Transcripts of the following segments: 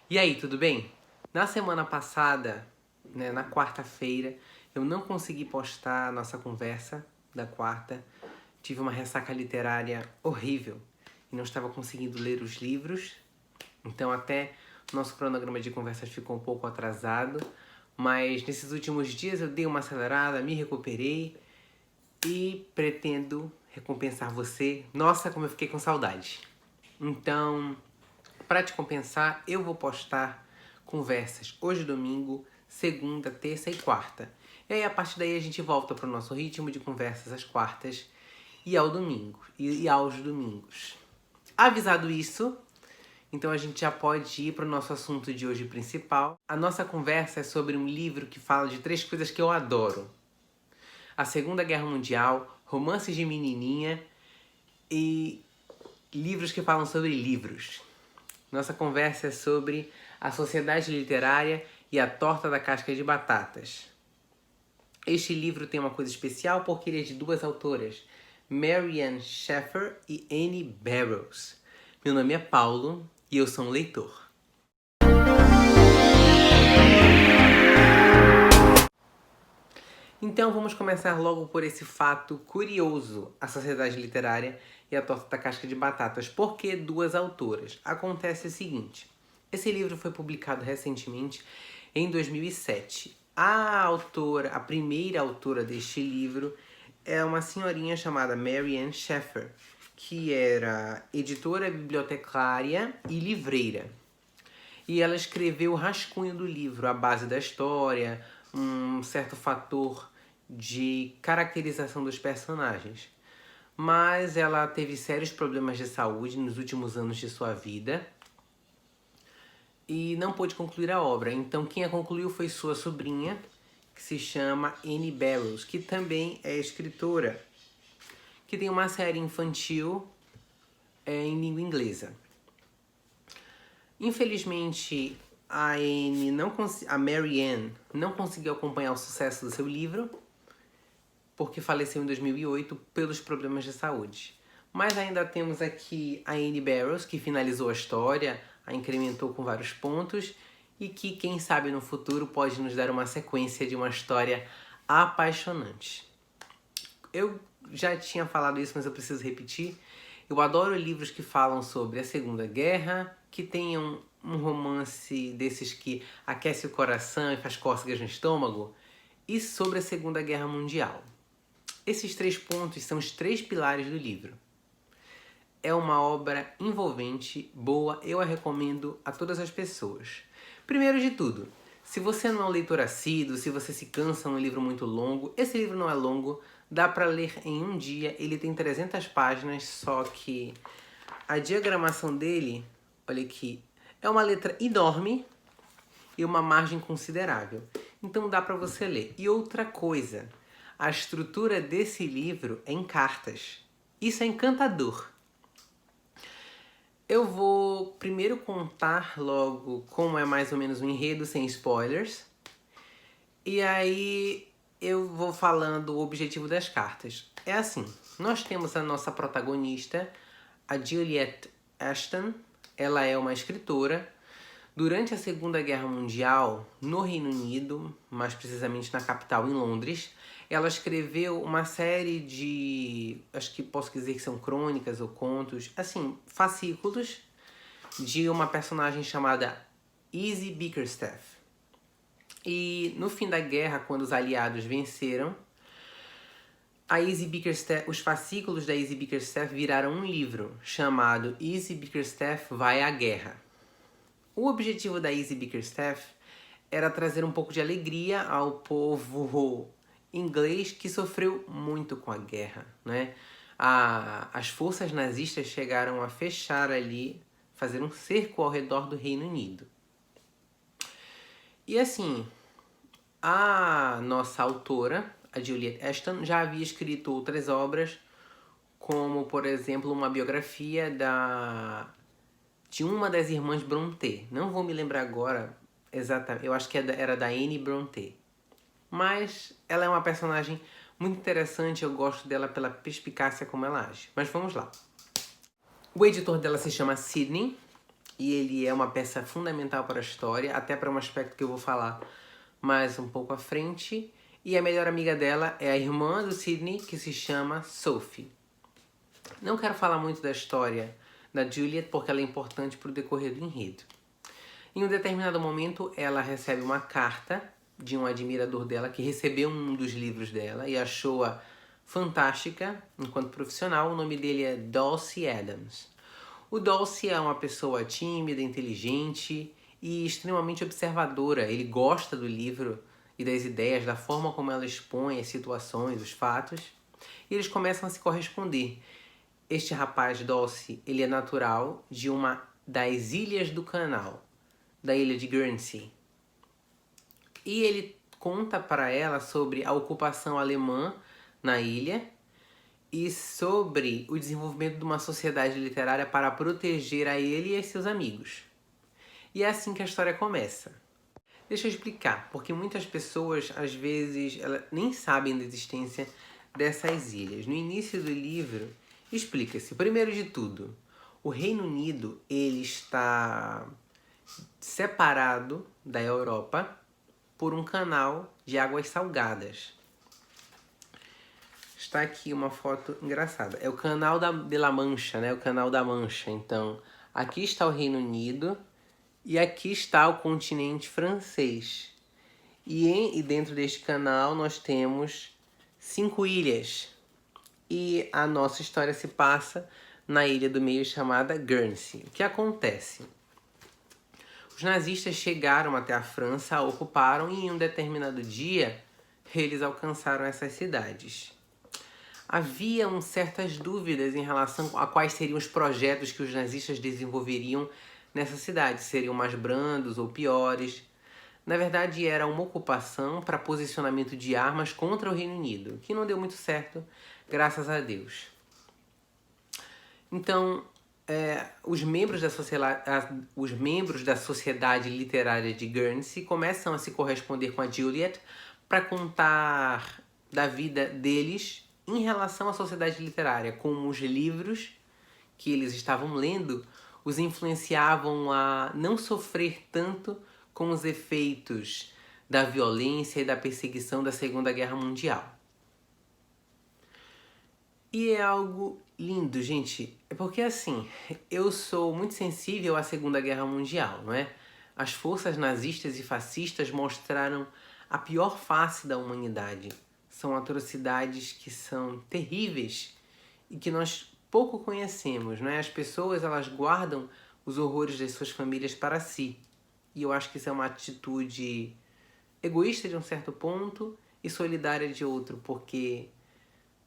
E aí, tudo bem? Na semana passada, na quarta-feira, eu não consegui postar a nossa conversa da quarta. Tive uma ressaca literária horrível e não estava conseguindo ler os livros. Então até nosso cronograma de conversas ficou um pouco atrasado. Mas nesses últimos dias eu dei uma acelerada, me recuperei e pretendo recompensar você. Nossa, como eu fiquei com saudade. Então, para te compensar, eu vou postar conversas hoje domingo, segunda, terça e quarta. E aí a partir daí a gente volta para o nosso ritmo de conversas às quartas e ao domingo e aos domingos. Avisado isso, então a gente já pode ir para o nosso assunto de hoje principal. A nossa conversa é sobre um livro que fala de 3 coisas que eu adoro: a Segunda Guerra Mundial, romances de menininha e livros que falam sobre livros. Nossa conversa é sobre a Sociedade Literária e a Torta da Casca de Batatas. Este livro tem uma coisa especial porque ele é de 2 autoras, Mary Ann Shaffer e Annie Barrows. Meu nome é Paulo e eu sou um leitor. Então vamos começar logo por esse fato curioso: a Sociedade Literária e a Torta da Casca de Batatas. Por que 2 autoras? Acontece o seguinte: esse livro foi publicado recentemente em 2007. A primeira autora deste livro é uma senhorinha chamada Mary Ann Shaffer, que era editora, bibliotecária e livreira. E ela escreveu o rascunho do livro, a base da história, um certo fator de caracterização dos personagens. Mas ela teve sérios problemas de saúde nos últimos anos de sua vida e não pôde concluir a obra. Então quem a concluiu foi sua sobrinha, que se chama Annie Barrows, que também é escritora, que tem uma série infantil em língua inglesa. Infelizmente, a Mary Ann não conseguiu acompanhar o sucesso do seu livro, porque faleceu em 2008 pelos problemas de saúde. Mas ainda temos aqui a Annie Barrows, que finalizou a história, a incrementou com vários pontos, e que, quem sabe, no futuro pode nos dar uma sequência de uma história apaixonante. Eu já tinha falado isso, mas eu preciso repetir. Eu adoro livros que falam sobre a Segunda Guerra, que tenham um romance desses que aquece o coração e faz cócegas no estômago, e sobre a Segunda Guerra Mundial. Esses 3 pontos são os 3 pilares do livro. É uma obra envolvente, boa, eu a recomendo a todas as pessoas. Primeiro de tudo, se você não é um leitor assíduo, se você se cansa num livro muito longo, esse livro não é longo, dá para ler em um dia, ele tem 300 páginas, só que a diagramação dele, olha aqui, é uma letra enorme e uma margem considerável. Então dá para você ler. E outra coisa, a estrutura desse livro é em cartas. Isso é encantador. Eu vou primeiro contar logo como é mais ou menos o enredo, sem spoilers. E aí eu vou falando o objetivo das cartas. É assim, nós temos a nossa protagonista, a Juliet Ashton. Ela é uma escritora. Durante a Segunda Guerra Mundial, no Reino Unido, mais precisamente na capital, em Londres, ela escreveu uma série de, acho que posso dizer que são crônicas ou contos, assim, fascículos, de uma personagem chamada Izzy Bickerstaff. E no fim da guerra, quando os aliados venceram, os fascículos da Izzy Bickerstaff viraram um livro chamado Izzy Bickerstaff Vai à Guerra. O objetivo da Izzy Bickerstaff era trazer um pouco de alegria ao povo inglês que sofreu muito com a guerra, né? As forças nazistas chegaram a fechar ali, fazer um cerco ao redor do Reino Unido. E assim, a nossa autora, a Juliet Ashton, já havia escrito outras obras, como, por exemplo, uma biografia de uma das irmãs Brontë. Não vou me lembrar agora exatamente, eu acho que era da Anne Brontë. Mas ela é uma personagem muito interessante, eu gosto dela pela perspicácia como ela age. Mas vamos lá. O editor dela se chama Sidney, e ele é uma peça fundamental para a história, até para um aspecto que eu vou falar mais um pouco à frente. E a melhor amiga dela é a irmã do Sidney, que se chama Sophie. Não quero falar muito da história da Juliet, porque ela é importante para o decorrer do enredo. Em um determinado momento, ela recebe uma carta de um admirador dela que recebeu um dos livros dela e achou-a fantástica enquanto profissional. O nome dele é Dulcie Adams. O Dulcie é uma pessoa tímida, inteligente e extremamente observadora. Ele gosta do livro e das ideias, da forma como ela expõe as situações, os fatos. E eles começam a se corresponder. Este rapaz, Dulcie, ele é natural de uma das ilhas do Canal, da ilha de Guernsey. E ele conta para ela sobre a ocupação alemã na ilha e sobre o desenvolvimento de uma sociedade literária para proteger a ele e a seus amigos. E é assim que a história começa. Deixa eu explicar, porque muitas pessoas, às vezes, elas nem sabem da existência dessas ilhas. No início do livro, explica-se, primeiro de tudo, o Reino Unido ele está separado da Europa por um canal de águas salgadas. Está aqui uma foto engraçada. É o canal de La Mancha, né? O canal da Mancha. Então, aqui está o Reino Unido e aqui está o continente francês. E dentro deste canal nós temos 5 ilhas. E a nossa história se passa na ilha do meio chamada Guernsey. O que acontece? Os nazistas chegaram até a França, a ocuparam e em um determinado dia eles alcançaram essas cidades. Havia certas dúvidas em relação a quais seriam os projetos que os nazistas desenvolveriam nessa cidade. Seriam mais brandos ou piores. Na verdade, era uma ocupação para posicionamento de armas contra o Reino Unido, que não deu muito certo, graças a Deus. Então, os membros da sociedade literária de Guernsey começam a se corresponder com a Juliet para contar da vida deles em relação à sociedade literária, como os livros que eles estavam lendo os influenciavam a não sofrer tanto com os efeitos da violência e da perseguição da Segunda Guerra Mundial. E é algo lindo, gente, porque assim, eu sou muito sensível à Segunda Guerra Mundial, não é? As forças nazistas e fascistas mostraram a pior face da humanidade. São atrocidades que são terríveis e que nós pouco conhecemos, não é? As pessoas, elas guardam os horrores das suas famílias para si. E eu acho que isso é uma atitude egoísta de um certo ponto e solidária de outro, porque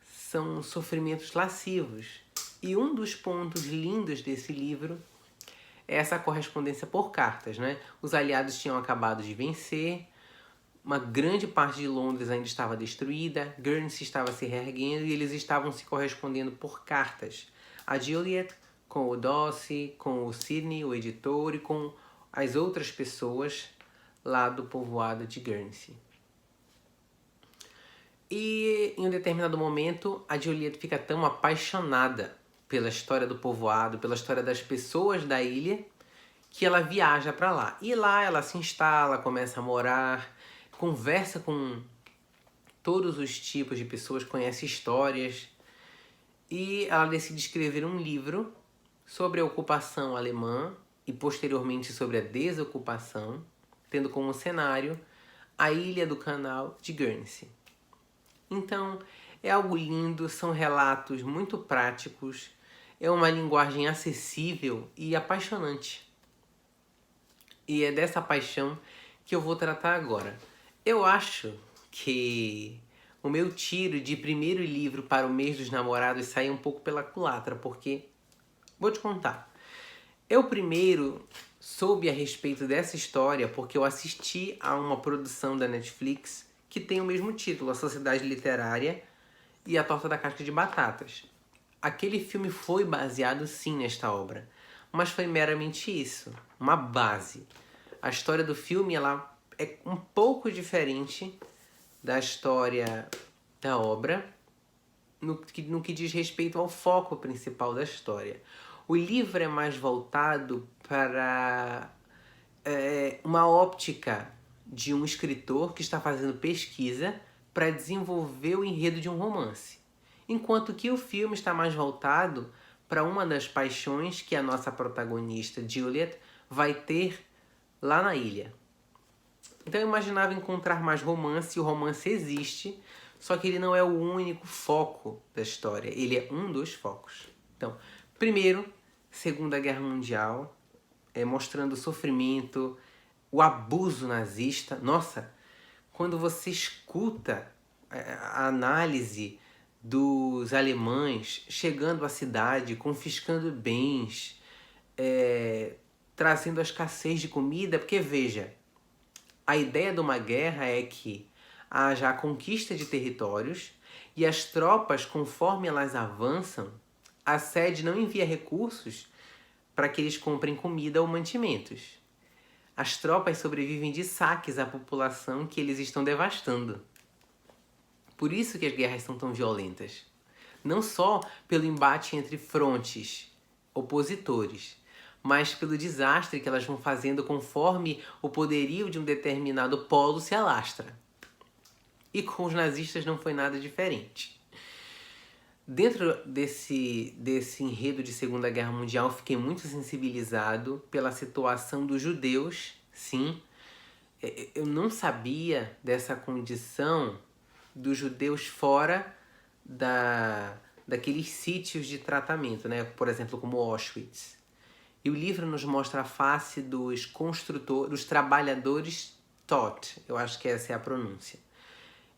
são sofrimentos lascivos. E um dos pontos lindos desse livro é essa correspondência por cartas, né? Os aliados tinham acabado de vencer, uma grande parte de Londres ainda estava destruída, Guernsey estava se reerguendo e eles estavam se correspondendo por cartas. A Juliet com o Dulcie, com o Sidney, o editor, e com as outras pessoas lá do povoado de Guernsey. E em um determinado momento, a Juliet fica tão apaixonada pela história do povoado, pela história das pessoas da ilha, que ela viaja para lá. E lá ela se instala, começa a morar, conversa com todos os tipos de pessoas, conhece histórias. E ela decide escrever um livro sobre a ocupação alemã e posteriormente sobre a desocupação, tendo como cenário a ilha do Canal de Guernsey. Então, é algo lindo, são relatos muito práticos, é uma linguagem acessível e apaixonante. E é dessa paixão que eu vou tratar agora. Eu acho que o meu tiro de primeiro livro para o mês dos namorados saiu um pouco pela culatra, porque, vou te contar, eu primeiro soube a respeito dessa história porque eu assisti a uma produção da Netflix que tem o mesmo título, A Sociedade Literária e A Torta da Casca de Batatas. Aquele filme foi baseado sim nesta obra, mas foi meramente isso, uma base. A história do filme ela é um pouco diferente da história da obra no que diz respeito ao foco principal da história. O livro é mais voltado para uma óptica de um escritor que está fazendo pesquisa para desenvolver o enredo de um romance. Enquanto que o filme está mais voltado para uma das paixões que a nossa protagonista, Juliet, vai ter lá na ilha. Então eu imaginava encontrar mais romance, e o romance existe, só que ele não é o único foco da história, ele é um dos focos. Então, primeiro, Segunda Guerra Mundial, mostrando o sofrimento, o abuso nazista. Nossa, quando você escuta a análise dos alemães chegando à cidade, confiscando bens, trazendo a escassez de comida, porque veja, a ideia de uma guerra é que haja a conquista de territórios e as tropas, conforme elas avançam, a sede não envia recursos para que eles comprem comida ou mantimentos. As tropas sobrevivem de saques à população que eles estão devastando. Por isso que as guerras são tão violentas. Não só pelo embate entre frontes opositores, mas pelo desastre que elas vão fazendo conforme o poderio de um determinado polo se alastra. E com os nazistas não foi nada diferente. Dentro desse enredo de Segunda Guerra Mundial, eu fiquei muito sensibilizado pela situação dos judeus. Sim, eu não sabia dessa condição dos judeus fora daqueles sítios de tratamento, né? Por exemplo, como Auschwitz. E o livro nos mostra a face dos construtores, dos trabalhadores TOT, eu acho que essa é a pronúncia.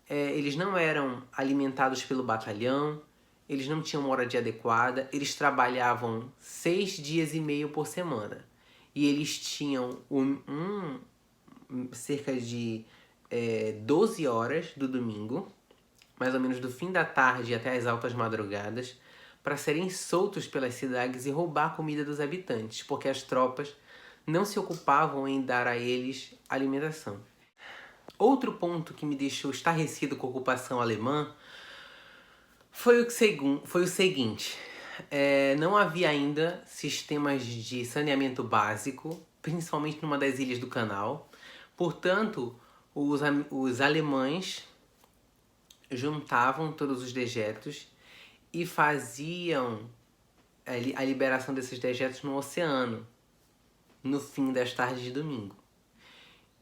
Eles não eram alimentados pelo batalhão, eles não tinham moradia adequada, eles trabalhavam 6 dias e meio por semana. E eles tinham cerca de 12 horas do domingo, mais ou menos do fim da tarde até as altas madrugadas, para serem soltos pelas cidades e roubar a comida dos habitantes, porque as tropas não se ocupavam em dar a eles alimentação. Outro ponto que me deixou estarrecido com a ocupação alemã foi o seguinte: não havia ainda sistemas de saneamento básico, principalmente numa das ilhas do canal. Portanto, os alemães juntavam todos os dejetos e faziam a liberação desses dejetos no oceano, no fim das tardes de domingo.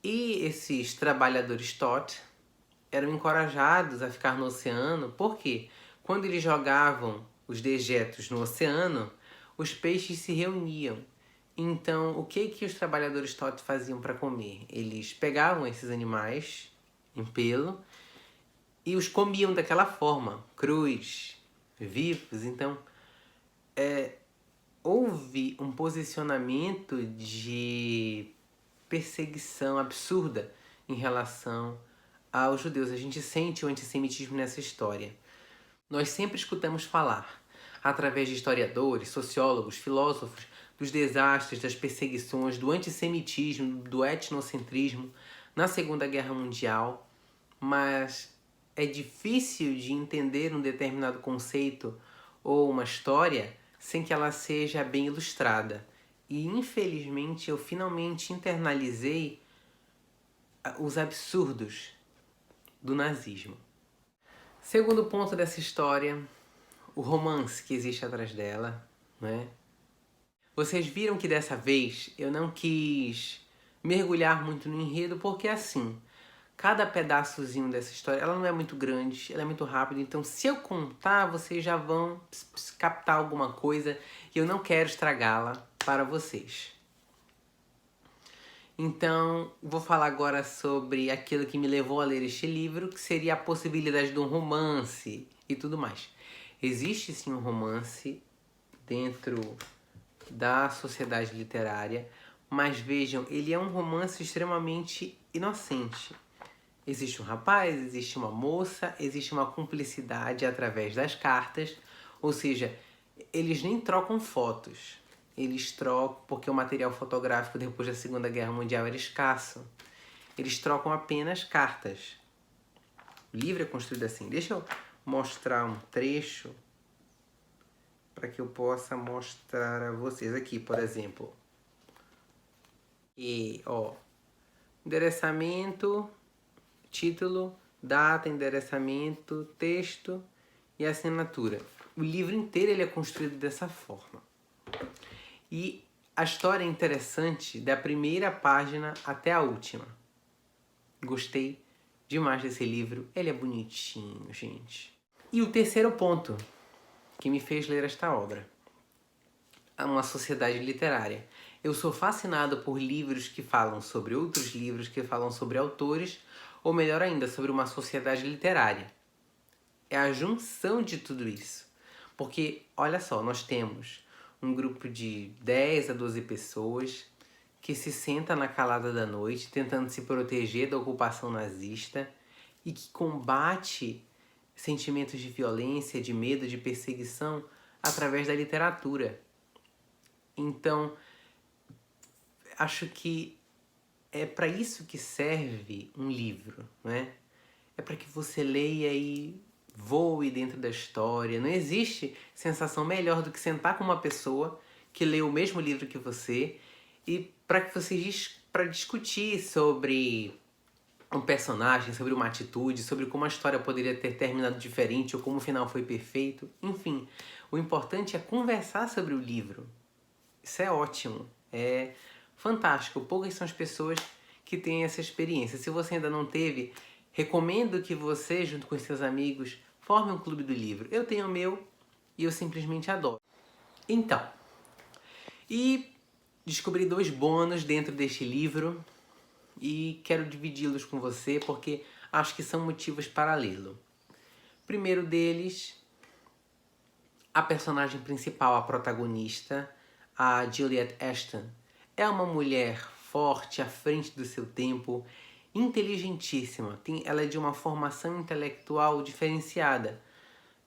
E esses trabalhadores TOT eram encorajados a ficar no oceano, porque quando eles jogavam os dejetos no oceano, os peixes se reuniam. Então, o que os trabalhadores TOT faziam para comer? Eles pegavam esses animais em pelo e os comiam daquela forma, crus, vivos. Então, houve um posicionamento de perseguição absurda em relação aos judeus. A gente sente o antissemitismo nessa história. Nós sempre escutamos falar, através de historiadores, sociólogos, filósofos, dos desastres, das perseguições, do antissemitismo, do etnocentrismo na Segunda Guerra Mundial, mas é difícil de entender um determinado conceito ou uma história sem que ela seja bem ilustrada. E, infelizmente, eu finalmente internalizei os absurdos do nazismo. Segundo ponto dessa história, o romance que existe atrás dela, né? Vocês viram que dessa vez eu não quis mergulhar muito no enredo, porque assim, cada pedaçozinho dessa história, ela não é muito grande, ela é muito rápida, então se eu contar, vocês já vão captar alguma coisa e eu não quero estragá-la para vocês. Então, vou falar agora sobre aquilo que me levou a ler este livro, que seria a possibilidade de um romance e tudo mais. Existe sim um romance dentro da sociedade literária, mas vejam, ele é um romance extremamente inocente. Existe um rapaz, existe uma moça, existe uma cumplicidade através das cartas, ou seja, eles nem trocam fotos. Eles trocam, porque o material fotográfico depois da Segunda Guerra Mundial era escasso. Eles trocam apenas cartas. O livro é construído assim. Deixa eu mostrar um trecho para que eu possa mostrar a vocês aqui, por exemplo. E, ó, endereçamento, título, data, endereçamento, texto e assinatura. O livro inteiro ele é construído dessa forma. E a história é interessante da primeira página até a última. Gostei demais desse livro. Ele é bonitinho, gente. E o terceiro ponto que me fez ler esta obra: uma sociedade literária. Eu sou fascinado por livros que falam sobre outros livros, que falam sobre autores, ou melhor ainda, sobre uma sociedade literária. É a junção de tudo isso. Porque, olha só, nós temos um grupo de 10 a 12 pessoas que se senta na calada da noite tentando se proteger da ocupação nazista e que combate sentimentos de violência, de medo, de perseguição através da literatura. Então, acho que é para isso que serve um livro, né? É para que você leia e voe dentro da história. Não existe sensação melhor do que sentar com uma pessoa que lê o mesmo livro que você e para que vocês para discutir sobre um personagem, sobre uma atitude, sobre como a história poderia ter terminado diferente ou como o final foi perfeito. Enfim, o importante é conversar sobre o livro. Isso é ótimo, é fantástico. Poucas são as pessoas que têm essa experiência. Se você ainda não teve, recomendo que você, junto com seus amigos, forme um clube do livro. Eu tenho o meu e eu simplesmente adoro. Então, e descobri 2 bônus dentro deste livro e quero dividi-los com você porque acho que são motivos para lê-lo. Primeiro deles, a personagem principal, a protagonista, a Juliet Ashton, é uma mulher forte, à frente do seu tempo, inteligentíssima. Ela é de uma formação intelectual diferenciada.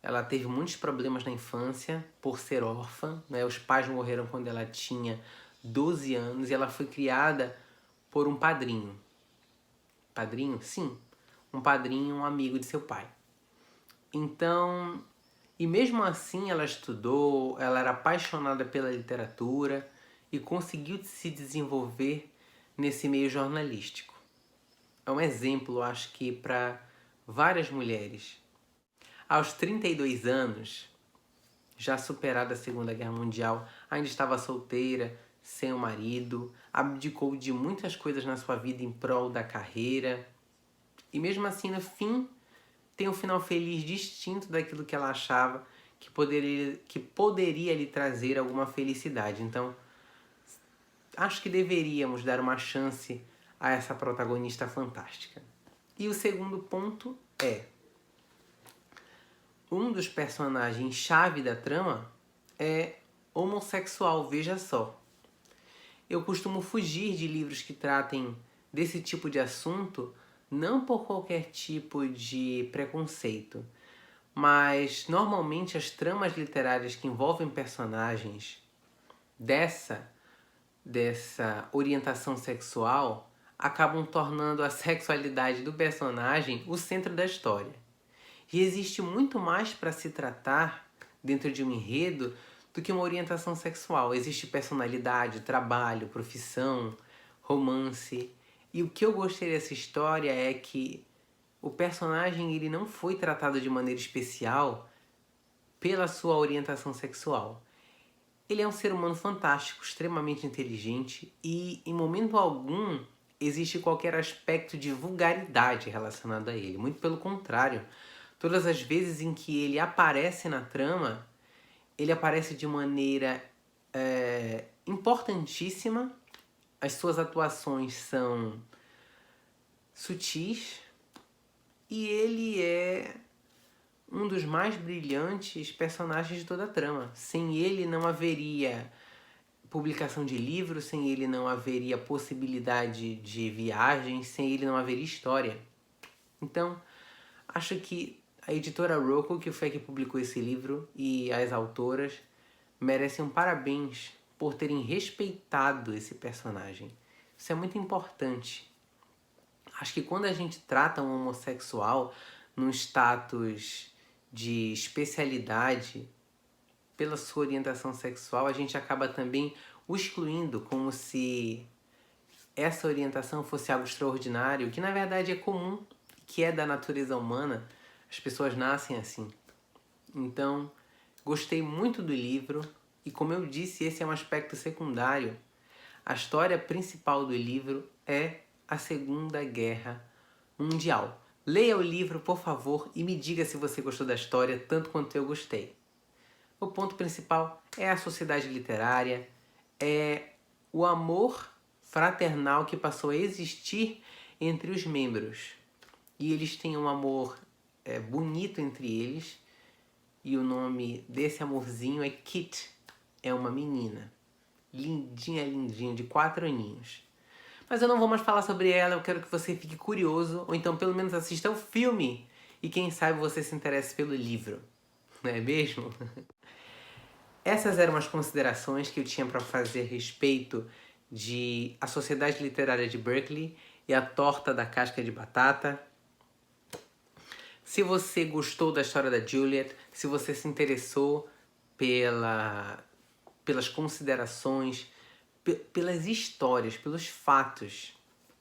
Ela teve muitos problemas na infância por ser órfã, né? Os pais morreram quando ela tinha 12 anos e ela foi criada por um padrinho. Padrinho? Sim. Um padrinho, um amigo de seu pai. Então, e mesmo assim ela estudou, ela era apaixonada pela literatura e conseguiu se desenvolver nesse meio jornalístico. É um exemplo, acho que, para várias mulheres. Aos 32 anos, já superada a Segunda Guerra Mundial, ainda estava solteira, sem o marido, abdicou de muitas coisas na sua vida em prol da carreira. E mesmo assim, no fim, tem um final feliz distinto daquilo que ela achava que poderia lhe trazer alguma felicidade. Então, acho que deveríamos dar uma chance a essa protagonista fantástica. E o segundo ponto é: um dos personagens-chave da trama é homossexual, veja só. Eu costumo fugir de livros que tratem desse tipo de assunto, não por qualquer tipo de preconceito, mas normalmente as tramas literárias que envolvem personagens dessa orientação sexual acabam tornando a sexualidade do personagem o centro da história. E existe muito mais para se tratar dentro de um enredo do que uma orientação sexual. Existe personalidade, trabalho, profissão, romance. E o que eu gostei dessa história é que o personagem ele não foi tratado de maneira especial pela sua orientação sexual. Ele é um ser humano fantástico, extremamente inteligente e, em momento algum, existe qualquer aspecto de vulgaridade relacionado a ele. Muito pelo contrário, todas as vezes em que ele aparece na trama, ele aparece de maneira importantíssima. As suas atuações são sutis e ele é um dos mais brilhantes personagens de toda a trama. Sem ele não haveria publicação de livros, sem ele não haveria possibilidade de viagens, sem ele não haveria história. Então, acho que a editora Rocco, que foi a que publicou esse livro, e as autoras merecem um parabéns por terem respeitado esse personagem. Isso é muito importante. Acho que quando a gente trata um homossexual num status de especialidade, pela sua orientação sexual, a gente acaba também o excluindo como se essa orientação fosse algo extraordinário, que na verdade é comum, que é da natureza humana. As pessoas nascem assim. Então, gostei muito do livro e, como eu disse, esse é um aspecto secundário. A história principal do livro é a Segunda Guerra Mundial. Leia o livro, por favor, e me diga se você gostou da história tanto quanto eu gostei. O ponto principal é a sociedade literária, é o amor fraternal que passou a existir entre os membros. E eles têm um amor bonito entre eles, e o nome desse amorzinho é Kit. É uma menina. Lindinha, lindinha, de 4 aninhos. Mas eu não vou mais falar sobre ela, eu quero que você fique curioso, ou então pelo menos assista o filme, e quem sabe você se interesse pelo livro. Não é mesmo? Essas eram as considerações que eu tinha para fazer a respeito de A Sociedade Literária de Berkeley e A Torta da Casca de Batata. Se você gostou da história da Juliet, se você se interessou pelas considerações, pelas histórias, pelos fatos,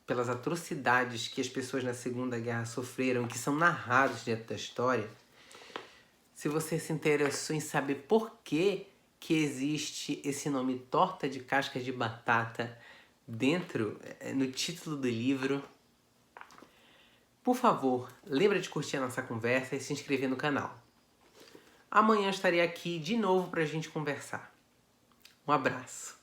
pelas atrocidades que as pessoas na Segunda Guerra sofreram, que são narrados dentro da história, se você se interessou em saber por que existe esse nome Torta de Casca de Batata no título do livro, por favor, lembra de curtir a nossa conversa e se inscrever no canal. Amanhã estarei aqui de novo para a gente conversar. Um abraço.